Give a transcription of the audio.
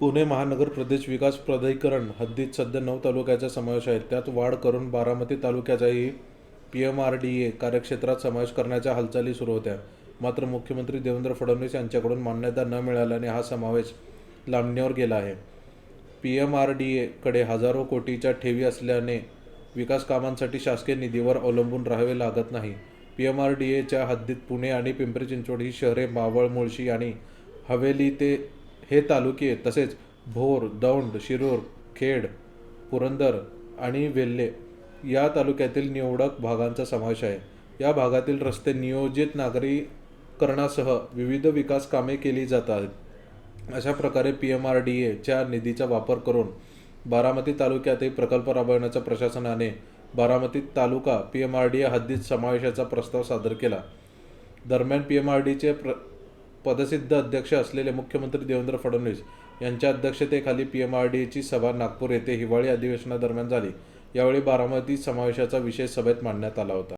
पुणे महानगर प्रदेश विकास प्राधिकरण हद्दीत सध्या 9 तालुक्याचा समावेश आहे. त्यात वाढ करून बारामती तालुक्याचाही PMRDA कार्यक्षेत्रात समावेश करण्याच्या हालचाली सुरू होत्या. मात्र मुख्यमंत्री देवेंद्र फडणवीस यांच्याकडून मान्यता न मिळाल्याने हा समावेश लांबणीवर गेला आहे. PMRDA कडे हजारो कोटीच्या ठेवी असल्याने विकास कामांसाठी शासकीय निधीवर अवलंबून राहावे लागत नाही. PMRDAच्या हद्दीत पुणे आणि पिंपरी चिंचवड ही शहरे, मावळ, मुळशी आणि हवेली हे तालुके तसेच भोर, दौंड, शिरूर, खेड, पुरंदर आणि वेल्हे या तालुक्यातील निवडक भागांचा समावेश आहे. या भागातील रस्ते नियोजित नागरीकरणासह विविध विकास कामे केली जातात. अशा प्रकारे PMRDAच्या निधीचा वापर करून बारामती तालुक्यातही प्रकल्प राबवण्याचा प्रशासनाने बारामती तालुका PMRDA हद्दीत समावेशाचा प्रस्ताव सादर केला. दरम्यान PMRDAचे पदसिद्ध अध्यक्ष असलेले मुख्यमंत्री देवेंद्र फडणवीस यांच्या अध्यक्षतेखाली PMRDAची सभा नागपूर येथे हिवाळी अधिवेशनादरम्यान झाली. यावेळी बारामती समावेशाचा विषय सभेत मांडण्यात आला होता.